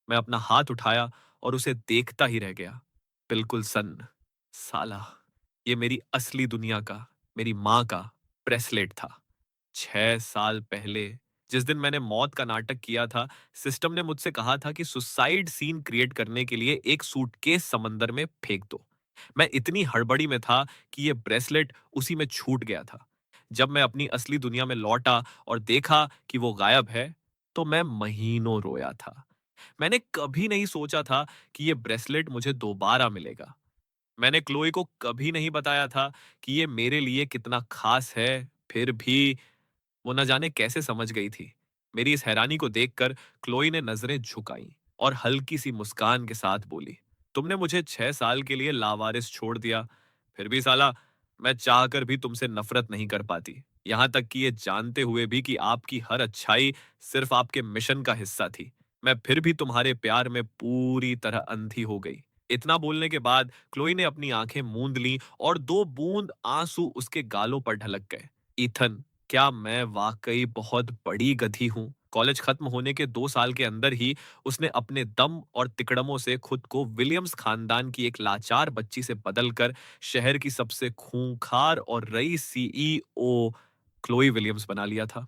मैं अपना हाथ उठाया और उसे देखता ही रह गया। बिल्कुल सन्न। साला, ये मेरी असली दुनिया का, मेरी माँ का ब्रेसलेट था। 6 साल पहले, जिस दिन मैंने मौत का नाटक किया था, सिस्टम ने मुझसे कहा था कि सुसाइड सीन क्रिएट करने के लिए एक सूटकेस समंदर में फेंक दो। मैं इतनी हड़बड़ी में था कि ये ब्रेसलेट उसी में छूट गया था। जब मैं अपनी असली दुनिया में लौटा और देखा कि वो गायब है, तो मैं महीनों रोया था। मैंने कभी नहीं सोचा था कि ये ब्रेसलेट मुझे दोबारा मिलेगा। मैंने क्लोई को कभी नहीं बताया था कि ये मेरे लिए कितना खास है। फिर भी वो न जाने कैसे समझ गई थी। मेरी इस हैरानी को देखकर क्लोई ने नजरें झुकाई और हल्की सी मुस्कान के साथ बोली, तुमने मुझे 6 साल के लिए लावारिस छोड़ दिया, फिर भी साला, मैं चाहकर भी तुमसे नफरत नहीं कर पाती। यहां तक कि ये जानते हुए भी कि आपकी हर अच्छाई सिर्फ आपके मिशन का हिस्सा थी, मैं फिर भी तुम्हारे प्यार में पूरी तरह अंधी हो गई। इतना बोलने के बाद क्लोई ने अपनी आंखें मूंद ली और दो बूंद आंसू उसके गालों पर ढलक गए। ईथन, क्या मैं वाकई बहुत बड़ी गधी हूँ? कॉलेज खत्म होने के 2 साल के अंदर ही उसने अपने दम और तिकड़मों से खुद को विलियम्स खानदान की एक लाचार बच्ची से बदलकर शहर की सबसे खूंखार और रईस सीईओ क्लोई विलियम्स बना लिया था,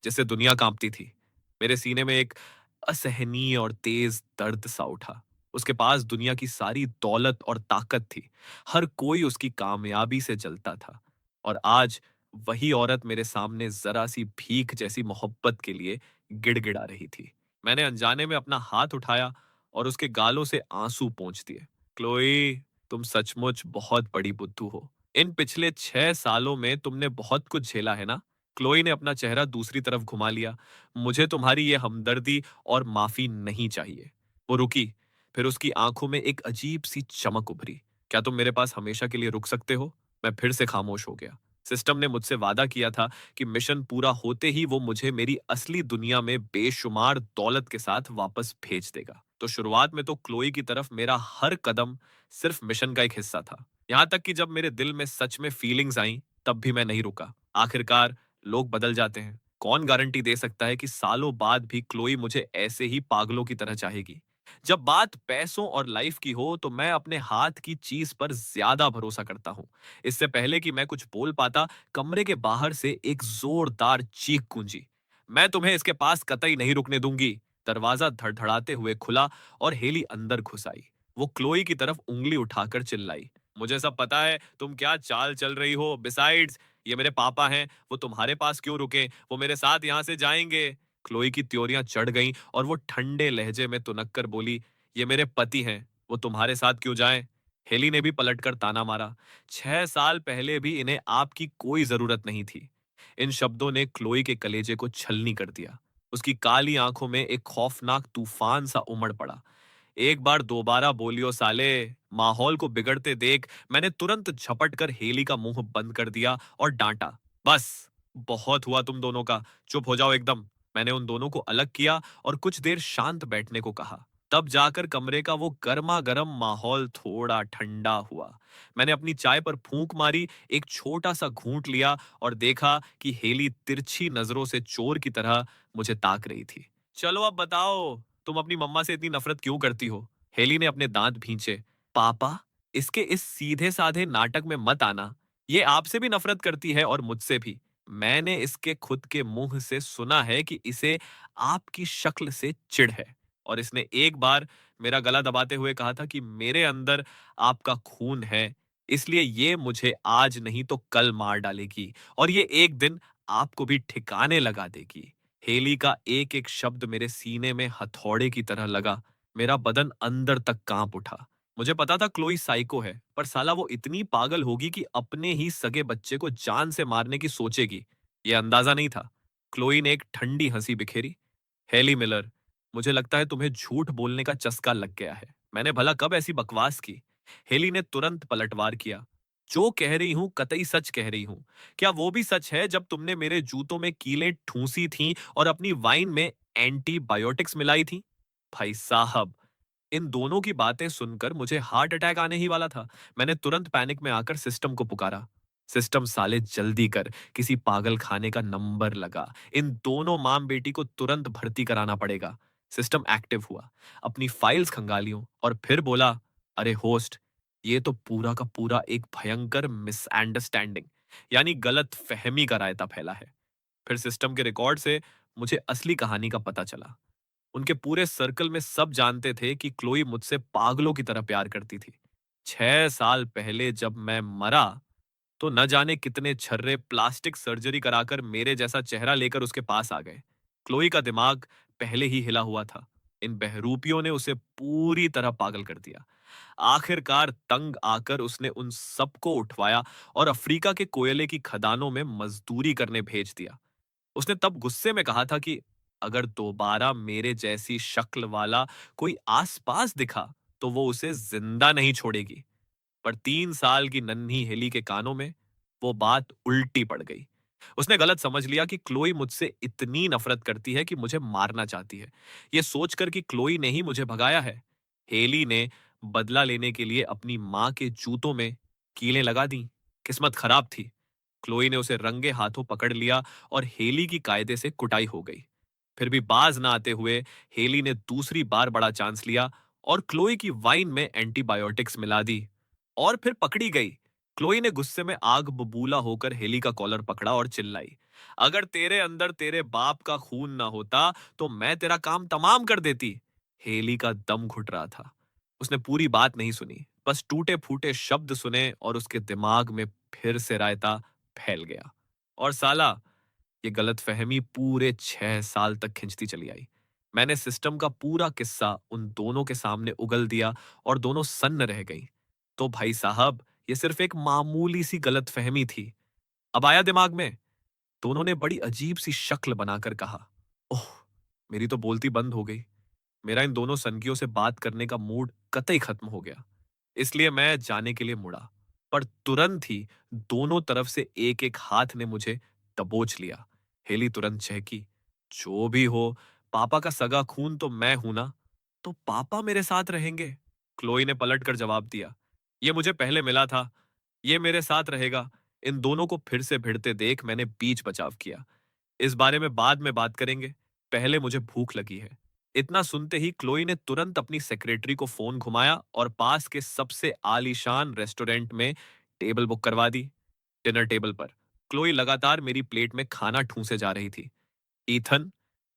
जिससे दुनिया कांपती थी। मेरे सीने में एक असहनीय और तेज दर्द सा उठा। उसके पास दुनिया की सारी दौलत और ताकत थी। हर कोई उसकी कामयाबी से जलता था। और आज वही औरत मेरे सामने जरा सी भीख जैसी मोहब्बत के लिए गिड़गिड़ा रही थी। मैंने अनजाने में अपना हाथ उठाया और उसके गालों से आंसू पोंछ दिए। क्लोई, तुम सचमुच बहुत बड़ी बुद्धू हो। इन पिछले 6 सालों में तुमने बहुत कुछ झेला है ना? क्लोई ने अपना चेहरा दूसरी तरफ घुमा लिया। मुझे तुम्हारी ये हमदर्दी और माफी नहीं चाहिए। वो रुकी, फिर उसकी आंखों में एक अजीब सी चमक उभरी। क्या तुम मेरे पास हमेशा के लिए रुक सकते हो? मैं फिर से खामोश हो गया। सिस्टम ने मुझसे वादा किया था कि मिशन पूरा होते ही वो मुझे मेरी असली दुनिया में बेशुमार दौलत के साथ वापस भेज देगा। तो शुरुआत में तो क्लोई की तरफ मेरा हर कदम सिर्फ मिशन का एक हिस्सा था। यहाँ तक कि जब मेरे दिल में सच में फीलिंग्स आई, तब भी मैं नहीं रुका। आखिरकार लोग बदल जाते हैं। कौन गारंटी दे सकता है कि सालों बाद भी क्लोई मुझे ऐसे ही पागलों की तरह चाहेगी? जब बात पैसों और लाइफ की हो, तो मैं अपने हाथ की चीज पर ज्यादा भरोसा करता हूँ। इससे पहले कि मैं कुछ बोल पाता, कमरे के बाहर से एक जोरदार चीख गूंजी। मैं तुम्हें इसके पास कतई नहीं रुकने दूंगी। दरवाजा धड़धड़ाते हुए खुला और हेली अंदर घुस आई। वो क्लोई की तरफ उंगली उठाकर चिल्लाई, मुझे सब पता है तुम क्या चाल चल रही हो। बिसाइड्स, ये मेरे पापा हैं, वो तुम्हारे पास क्यों रुके? वो मेरे साथ यहाँ से जाएंगे। क्लोई की त्योरियां चढ़ गईं और वो ठंडे लहजे में तुनक कर बोली, ये मेरे पति हैं, वो तुम्हारे साथ क्यों जाएं? हेली ने भी पलटकर ताना मारा, 6 साल पहले भी इन्हें आपकी कोई जरूरत नहीं थी। इन शब्दों ने क्लोई के कलेजे को छलनी कर दिया। उसकी काली आंखों में एक खौफनाक तूफान सा उमड़ पड़ा। एक बार दोबारा बोलियो साले। माहौल को बिगड़ते देख मैंने तुरंत झपट कर हेली का मुंह बंद कर दिया और डांटा, बस, बहुत हुआ तुम दोनों का, चुप हो जाओ एकदम। मैंने उन दोनों को अलग किया और कुछ देर शांत बैठने को कहा। तब जाकर कमरे का वो गर्मा गर्म माहौल थोड़ा ठंडा हुआ। मैंने अपनी चाय पर फूंक मारी, एक छोटा सा घूंट लिया और देखा कि हेली तिरछी नजरों से चोर की तरह मुझे ताक रही थी। चलो अब बताओ, तुम अपनी मम्मा से इतनी नफरत क्यों करती हो? हेली ने अपने दांत भींचे। पापा, इसके इस सीधे साधे नाटक में मत आना। ये आपसे भी नफरत करती है और मुझसे भी। मैंने इसके खुद के मुंह से सुना है कि इसे आपकी शक्ल से चिढ़ है। और इसने एक बार मेरा गला दबाते हुए कहा था कि मेरे अंदर आपका खून है, इसलिए ये मुझे आज नहीं तो कल मार डालेगी और ये एक दिन आपको भी ठिकाने लगा देगी। हेली का एक एक शब्द मेरे सीने में हथौड़े की तरह लगा। मेरा बदन अंदर तक कांप उठा। मुझे पता था क्लोई साइको है, पर साला वो इतनी पागल होगी कि अपने ही सगे बच्चे को जान से मारने की सोचेगी, ये अंदाजा नहीं था। क्लोई ने एक ठंडी हंसी बिखेरी। हेली मिलर, मुझे लगता है तुम्हें झूठ बोलने का चस्का लग गया है। मैंने भला कब ऐसी बकवास की? हेली ने तुरंत पलटवार किया। जो कह रही हूं कतई सच कह रही हूं। क्या वो भी सच है जब तुमने मेरे जूतों में कीलें ठूंसी थीं और अपनी वाइन में एंटीबायोटिक्स मिलाई थी? भाई साहब, इन दोनों की बातें सुनकर मुझे हार्ट अटैक आने ही वाला था। मैंने तुरंत पैनिक में आकर सिस्टम को पुकारा। सिस्टम, साले जल्दी कर, किसी पागल खाने का नंबर लगा। इन दोनों माम बेटी को तुरंत भर्ती कराना पड़ेगा। सिस्टम एक्टिव हुआ, अपनी फाइल्स खंगालियों और फिर बोला, अरे होस्ट, ये तो पूरा का पूरा एक भयंकर मिसअंडरस्टैंडिंग, यानी गलत फहमी का रायता फैला है। फिर सिस्टम के रिकॉर्ड से मुझे असली कहानी का पता चला। उनके पूरे सर्कल में सब जानते थे कि क्लोई मुझसे पागलों की तरह प्यार करती थी। 6 साल पहले जब मैं मरा, तो न जाने कितने छर्रे प्लास्टिक सर्जरी कराकर मेरे जैसा चेहरा लेकर उसके पास आ गए। क्लोई का दिमाग पहले ही हिला हुआ था। इन बहरूपियों ने उसे पूरी तरह पागल कर दिया। आखिरकार तंग आकर उसने उन सबको उठवाया और अफ्रीका के कोयले की खदानों में मजदूरी करने भेज दिया। उसने तब गुस्से में कहा था कि अगर दोबारा मेरे जैसी शक्ल वाला कोई आसपास दिखा, तो वो उसे जिंदा नहीं छोड़ेगी। पर 3 साल की नन्ही हेली के कानों में वो बात उल्टी पड़ गई। उसने गलत समझ लिया कि क्लोई मुझसे इतनी नफरत करती है कि मुझे मारना चाहती है। ये सोचकर कि क्लोई ने ही मुझे भगाया है, हेली ने बदला लेने के लिए अपनी मां के जूतों में कीलें लगा दी। किस्मत खराब थी। क्लोई ने उसे रंगे हाथों पकड़ लिया और हेली की कायदे से कुटाई हो गई। फिर भी बाज ना आते हुए हेली ने दूसरी बार बड़ा चांस लिया और क्लोई की वाइन में एंटीबायोटिक्स मिला दी और फिर पकड़ी गई। क्लोई ने गुस्से में आग बबूला होकर हेली का कॉलर पकड़ा और चिल्लाई, अगर तेरे अंदर तेरे बाप का खून ना होता तो मैं तेरा काम तमाम कर देती। हेली का दम घुट रहा था। उसने पूरी बात नहीं सुनी, बस टूटे फूटे शब्द सुने और उसके दिमाग में फिर से रायता फैल गया। और साला, ये गलतफहमी पूरे 6 साल तक खिंचती चली आई। मैंने सिस्टम का पूरा किस्सा उन दोनों के सामने उगल दिया और दोनों सन्न रह गई। तो भाई साहब, ये सिर्फ एक मामूली सी गलतफहमी थी। अब आया दिमाग में। दोनों ने बड़ी अजीब सी शक्ल बनाकर कहा, ओह, मेरी तो बोलती बंद हो गई। मेरा इन दोनों सनकियों से बात करने का मूड कतई खत्म हो गया। इसलिए मैं जाने के लिए मुड़ा, पर तुरंत ही दोनों तरफ से एक एक हाथ ने मुझे दबोच लिया। हेली तुरंत चहकी, जो भी हो, पापा का सगा खून तो मैं हूं ना, तो पापा मेरे साथ रहेंगे। क्लोई ने पलट कर जवाब दिया, ये मुझे पहले मिला था, ये मेरे साथ रहेगा। इन दोनों को फिर से भिड़ते देख मैंने बीच बचाव किया, इस बारे में बाद में बात करेंगे, पहले मुझे भूख लगी है। इतना सुनते ही क्लोई ने तुरंत अपनी सेक्रेटरी को फोन घुमाया और पास के सबसे आलीशान रेस्टोरेंट में टेबल बुक करवा दी। डिनर टेबल पर क्लोई लगातार मेरी प्लेट में खाना ठूंसे जा रही थी। ईथन,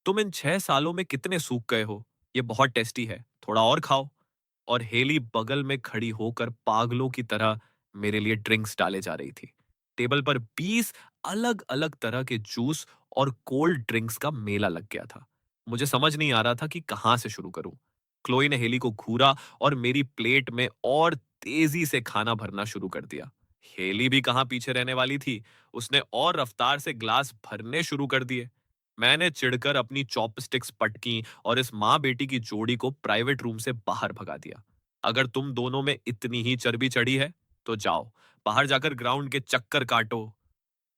तुम इन 6 सालों में कितने सूख गए हो? ये बहुत टेस्टी है, थोड़ा और खाओ। और हेली बगल में खड़ी होकर पागलों की तरह मेरे लिए ड्रिंक्स डाले जा रही थी। टेबल पर 20 अलग अलग तरह के जूस और कोल्ड ड्रिंक्स का मेला लग गया था। मुझे समझ नहीं आ रहा था कि कहां से शुरू करूं। क्लोई ने हेली को घूरा और मेरी प्लेट में और तेजी से खाना भरना शुरू कर दिया। हेली भी कहां पीछे रहने वाली थी, उसने और रफ्तार से ग्लास भरने शुरू कर दिए। मैंने चिढ़कर अपनी चॉपस्टिक्स पटकी और इस माँ बेटी की जोड़ी को प्राइवेट रूम से बाहर भगा दिया। अगर तुम दोनों में इतनी ही चर्बी चढ़ी है, तो जाओ, बाहर जाकर ग्राउंड के चक्कर काटो।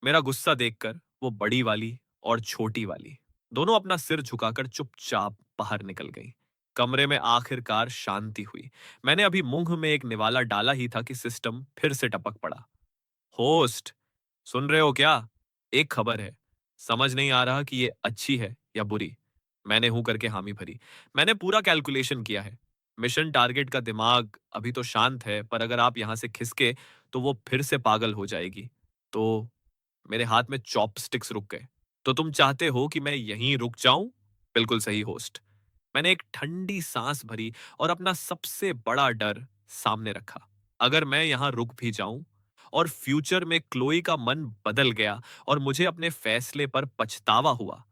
मेरा गुस्सा देखकर वो बड़ी वाली और छोटी वाली दोनों अपना सिर झुकाकर चुपचाप बाहर निकल गई। कमरे में आखिरकार शांति हुई। मैंने अभी मुंह में एक निवाला डाला ही था कि सिस्टम फिर से टपक पड़ा। होस्ट, सुन रहे हो क्या? एक खबर है, समझ नहीं आ रहा कि ये अच्छी है या बुरी। मैंने हूं करके हामी भरी। मैंने पूरा कैलकुलेशन किया है। मिशन टारगेट का दिमाग अभी तो शांत है, पर अगर आप यहां से खिसके तो वो फिर से पागल हो जाएगी। तो मेरे हाथ में चॉपस्टिक्स रुक गए। तो तुम चाहते हो कि मैं यहीं रुक जाऊं? बिल्कुल सही होस्ट। मैंने एक ठंडी सांस भरी और अपना सबसे बड़ा डर सामने रखा। अगर मैं यहां रुक भी जाऊं और फ्यूचर में क्लोई का मन बदल गया और मुझे अपने फैसले पर पछतावा हुआ,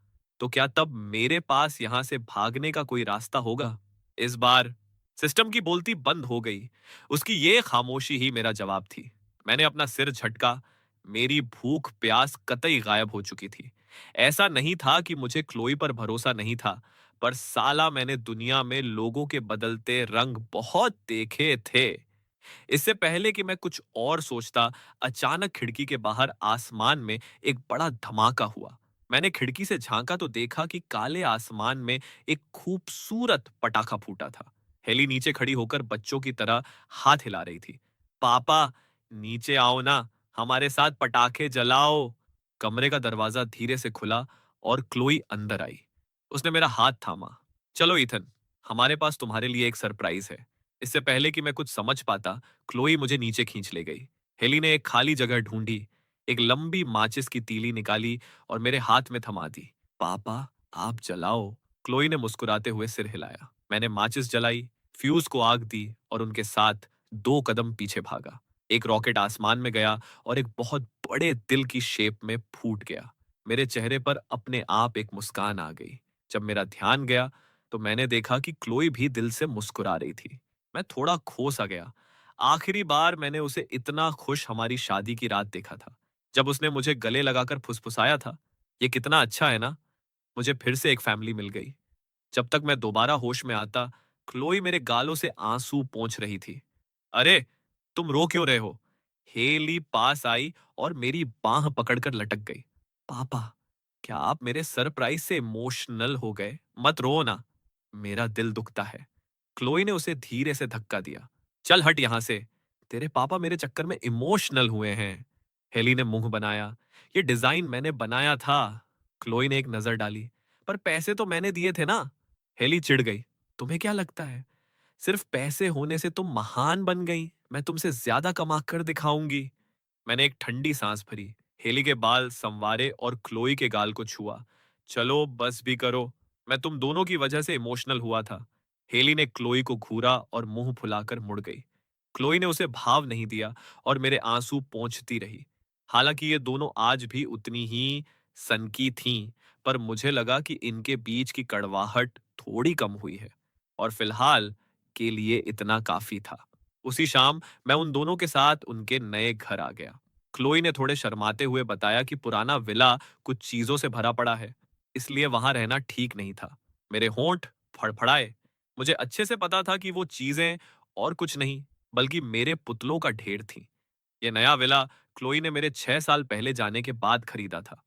तो क्या तब मेरे पास यहां से भागने का कोई रास्ता होगा? इस बार सिस्टम की बोलती बंद हो गई। उसकी ये खामोशी ही मेरा जवाब थी। मैंने अपना सिर झटका। मेरी भूख प्यास कतई गायब हो चुकी थी। ऐसा नहीं था कि मुझे क्लोई पर भरोसा नहीं था, पर साला मैंने दुनिया में लोगों के बदलते रंग बहुत देखे थे। इससे पहले कि मैं कुछ और सोचता, अचानक खिड़की के बाहर आसमान में एक बड़ा धमाका हुआ। मैंने खिड़की से झांका तो देखा कि काले आसमान में एक खूबसूरत पटाखा फूटा था। हेली नीचे खड़ी होकर बच्चों की तरह हाथ हिला रही थी। पापा, नीचे आओ ना, हमारे साथ पटाखे जलाओ। कमरे का दरवाजा धीरे से खुला और क्लोई अंदर आई। उसने मेरा हाथ थामा। चलो ईथन, हमारे पास तुम्हारे लिए एक सरप्राइज है। इससे पहले कि मैं कुछ समझ पाता, क्लोई मुझे नीचे खींच ले गई। हेली ने एक खाली जगह ढूंढी, एक लंबी माचिस की तीली निकाली और मेरे हाथ में थमा दी। पापा, आप जलाओ। क्लोई ने मुस्कुराते हुए सिर हिलाया। मैंने माचिस जलाई, फ्यूज को आग दी और उनके साथ 2 कदम पीछे भागा। एक रॉकेट आसमान में गया और एक बहुत बड़े दिल की शेप में फूट गया। मेरे चेहरे पर अपने आप एक मुस्कान आ गई। जब मेरा ध्यान गया तो मैंने देखा कि क्लोई भी दिल से मुस्कुरा रही थी। मैं थोड़ा खो सा गया। आखिरी बार मैंने उसे इतना खुश हमारी शादी की रात देखा था, जब उसने मुझे गले लगाकर फुसफुसाया था, ये कितना अच्छा है ना, मुझे फिर से एक फैमिली मिल गई। जब तक मैं दोबारा होश में आता, क्लोई मेरे गालों से आंसू पोंछ रही थी। अरे, तुम रो क्यों रहे हो? हेली पास आई और मेरी बांह पकड़कर लटक गई। पापा, क्या आप मेरे सरप्राइज से इमोशनल हो गए? मत रो ना, मेरा दिल दुखता है। क्लोई ने उसे धीरे से धक्का दिया। चल हट यहां से, तेरे पापा मेरे चक्कर में इमोशनल हुए हैं। हेली ने मुंह बनाया। ये डिजाइन मैंने बनाया था। क्लोई ने एक नजर डाली। पर पैसे तो मैंने दिए थे ना। हेली चिढ़ गई। तुम्हें क्या लगता है, सिर्फ पैसे होने से तुम महान बन गई? मैं तुमसे ज्यादा कमा कर दिखाऊंगी। मैंने एक ठंडी सांस भरी, हेली के बाल संवारे और क्लोई के गाल को छुआ। चलो बस भी करो, मैं तुम दोनों की वजह से इमोशनल हुआ था। हेली ने क्लोई को घूरा और मुंह फुलाकर मुड़ गई। क्लोई ने उसे भाव नहीं दिया और मेरे आंसू पोंछती रही। हालांकि ये दोनों आज भी उतनी ही सनकी थीं, पर मुझे लगा कि इनके बीच की कड़वाहट थोड़ी कम हुई है और फिलहाल के लिए इतना काफी था। उसी शाम मैं उन दोनों के साथ उनके नए घर आ गया। क्लोई ने थोड़े शर्माते हुए बताया कि पुराना विला कुछ चीजों से भरा पड़ा है, इसलिए वहां रहना ठीक नहीं था। मेरे होंठ फड़फड़ाए। मुझे अच्छे से पता था कि वो चीजें और कुछ नहीं, बल्कि मेरे पुतलों का ढेर थी। ये नया विला क्लोई ने मेरे 6 साल पहले जाने के बाद खरीदा था।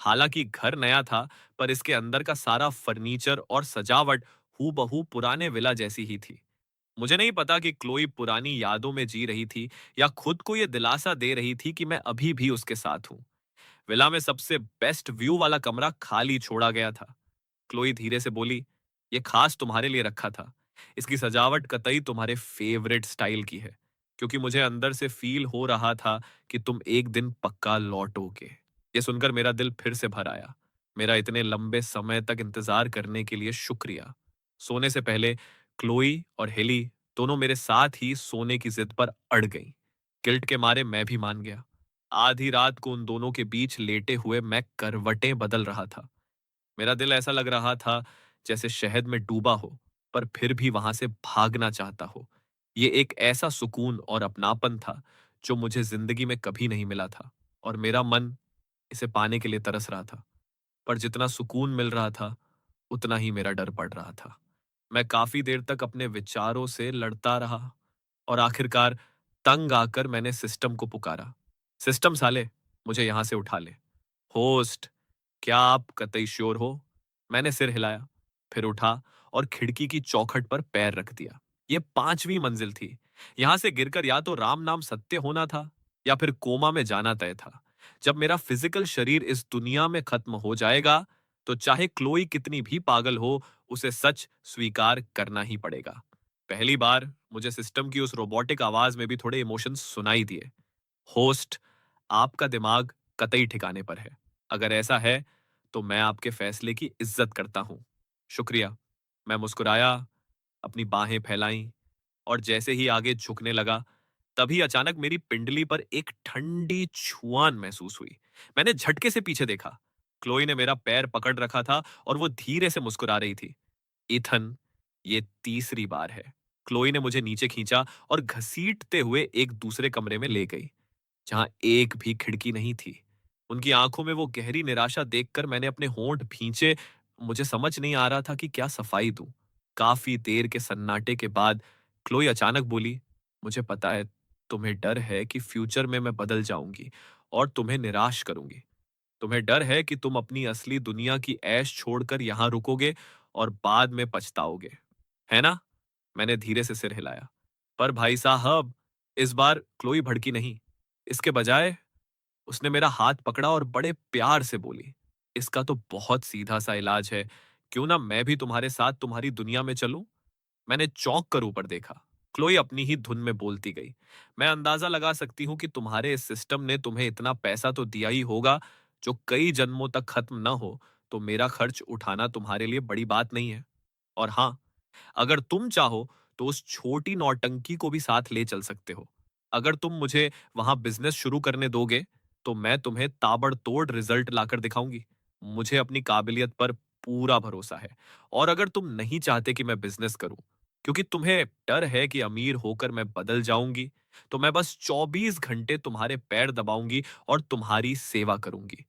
हालांकि घर नया था, पर इसके अंदर का सारा फर्नीचर और सजावट हूबहू पुराने विला जैसी ही थी। मुझे नहीं पता कि क्लोई पुरानी यादों में जी रही थी या खुद को यह दिलासा दे रही थी कि मैं अभी भी उसके साथ हूं। विला में सबसे बेस्ट व्यू वाला कमरा खाली छोड़ा गया था। क्लोई धीरे से बोली, ये खास तुम्हारे लिए रखा था। इसकी सजावट कतई तुम्हारे फेवरेट स्टाइल की है, क्योंकि मुझे अंदर से फील हो रहा था कि तुम एक दिन पक्का लौटोगे। ये सुनकर मेरा दिल फिर से भर आया। मेरा इतने लंबे समय तक इंतजार करने के लिए शुक्रिया। सोने से पहले क्लोई और हेली दोनों मेरे साथ ही सोने की जिद पर अड़ गईं। गिल्ट के मारे मैं भी मान गया। आधी रात को उन दोनों के बीच लेटे हुए मैं करवटें बदल रहा था। मेरा दिल ऐसा लग रहा था जैसे शहद में डूबा हो, पर फिर भी वहां से भागना चाहता हो। ये एक ऐसा सुकून और अपनापन था जो मुझे जिंदगी में कभी नहीं मिला था, और मेरा मन इसे पाने के लिए तरस रहा था। पर जितना सुकून मिल रहा था, उतना ही मेरा डर बढ़ रहा था। मैं काफी देर तक अपने विचारों से लड़ता रहा और आखिरकार तंग आकर मैंने सिस्टम को पुकारा। सिस्टम साले, मुझे यहां से उठा ले। होस्ट, क्या आप कतई श्योर हो? मैंने सिर हिलाया, फिर उठा और खिड़की की चौखट पर पैर रख दिया। ये 5वीं मंजिल थी। यहां से गिरकर या तो राम नाम सत्य होना था या फिर कोमा में जाना तय था। जब मेरा फिजिकल शरीर इस दुनिया में खत्म हो जाएगा, तो चाहे क्लोई कितनी भी पागल हो, उसे सच स्वीकार करना ही पड़ेगा। पहली बार मुझे सिस्टम की उस रोबोटिक आवाज में भी थोड़े इमोशंस सुनाई दिए। होस्ट, आपका दिमाग कतई ठिकाने पर है। अगर ऐसा है, तो मैं आपके फैसले की इज्जत करता हूं। शुक्रिया। मैं मुस्कुराया, अपनी बाहें फैलाईं और जैसे ही आगे झुकने लगा, तभी अचानक मेरी पिंडली पर एक ठंडी छुआन महसूस हुई। मैंने झटके से पीछे देखा। क्लोई ने मेरा पैर पकड़ रखा था और वो धीरे से मुस्कुरा रही थी। इथन, ये तीसरी बार है। क्लोई ने मुझे नीचे खींचा और घसीटते हुए एक दूसरे कमरे में ले गई, जहां एक भी खिड़की नहीं थी। उनकी आंखों में वो गहरी निराशा देखकर मैंने अपने होंठ भींचे। मुझे समझ नहीं आ रहा था कि क्या सफाई दूं। काफी देर के सन्नाटे के बाद क्लोई अचानक बोली, मुझे पता है, तुम्हें डर है कि फ्यूचर में मैं बदल जाऊंगी और तुम्हें निराश करूंगी। तुम्हें डर है कि तुम अपनी असली दुनिया की ऐश छोड़कर यहां रुकोगे और बाद में पछताओगे, है ना? मैंने धीरे से सिर हिलाया। पर भाई साहब, इस बार क्लोई भड़की नहीं। इसके बजाय उसने मेरा हाथ पकड़ा और बड़े प्यार से बोली, इसका तो बहुत सीधा सा इलाज है। क्यों ना मैं भी तुम्हारे साथ तुम्हारी दुनिया में चलूं? मैंने चौंक कर ऊपर देखा। क्लोई अपनी ही धुन में बोलती गई, मैं अंदाजा लगा सकती हूं कि तुम्हारे इस सिस्टम ने तुम्हें इतना पैसा तो दिया ही होगा जो कई जन्मों तक खत्म न हो। तो मेरा खर्च उठाना तुम्हारे लिए बड़ी बात नहीं है। और हाँ, अगर तुम चाहो तो उस छोटी नौटंकी को भी साथ ले चल सकते हो। अगर तुम मुझे वहां बिजनेस शुरू करने दोगे, तो मैं तुम्हें ताबड़तोड़ रिजल्ट लाकर दिखाऊंगी। मुझे अपनी काबिलियत पर पूरा भरोसा है। और अगर तुम नहीं चाहते कि मैं बिजनेस करूं, क्योंकि तुम्हें डर है कि अमीर होकर मैं बदल जाऊंगी, तो मैं बस 24 घंटे तुम्हारे पैर दबाऊंगी और तुम्हारी सेवा करूंगी।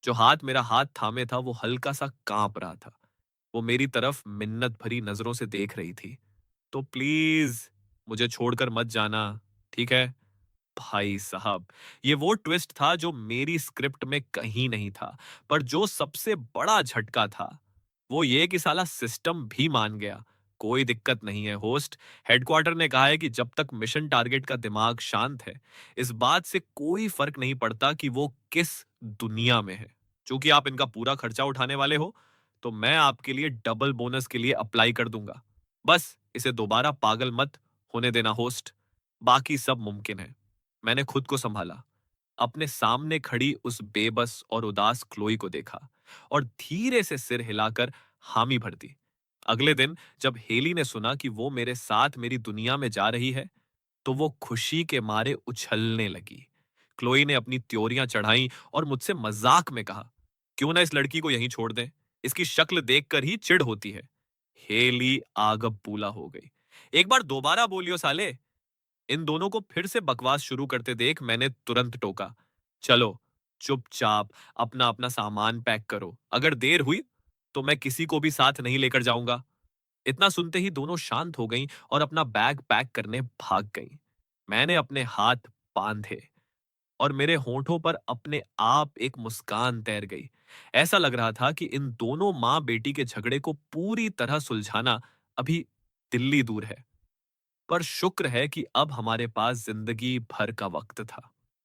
जो हाथ मेरा हाथ थामे था वो हल्का सा कांप रहा था। वो मेरी तरफ मिन्नत भरी नजरों से देख रही थी। तो प्लीज मुझे छोड़कर मत जाना, ठीक है? भाई साहब, ये वो ट्विस्ट था जो मेरी स्क्रिप्ट में कहीं नहीं था। पर जो सबसे बड़ा झटका था, वो ये कि साला सिस्टम भी मान गया। कोई दिक्कत नहीं है होस्ट। हेडक्वार्टर ने कहा है कि जब तक मिशन टारगेट का दिमाग शांत है, इस बात से कोई फर्क नहीं पड़ता कि वो किस दुनिया में है। चूंकि आप इनका पूरा खर्चा उठाने वाले हो, तो मैं आपके लिए डबल बोनस के लिए अप्लाई कर दूंगा। बस इसे दोबारा पागल मत होने देना होस्ट। बाकी सब मुमकिन है। मैंने खुद को संभाला, अपने सामने खड़ी उस बेबस और उदास क्लोई को देखा और धीरे से सिर हिलाकर हामी भर दी। अगले दिन जब हेली ने सुना कि वो मेरे साथ मेरी दुनिया में जा रही है, तो वो खुशी के मारे उछलने लगी। क्लोई ने अपनी त्योरियां चढ़ाई और मुझसे मजाक में कहा, क्यों ना इस लड़की को यहीं छोड़ दें? इसकी शक्ल देखकर ही चिढ़ होती है। हेली आगब बूला हो गई। एक बार दोबारा बोलियो साले। इन दोनों को फिर से बकवास शुरू करते देख मैंने तुरंत टोका, चलो चुपचाप अपना अपना सामान पैक करो। अगर देर हुई तो मैं किसी को भी साथ नहीं लेकर जाऊंगा। इतना सुनते ही दोनों शांत हो गईं और अपना बैग पैक करने भाग गईं। मैंने अपने हाथ बांधे और मेरे होठों पर अपने आप एक मुस्कान तैर गई। ऐसा लग रहा था कि इन दोनों मां बेटी के झगड़े को पूरी तरह सुलझाना अभी दिल्ली दूर है। पर शुक्र है कि अब हमारे पास जिंदगी भर का वक्त था।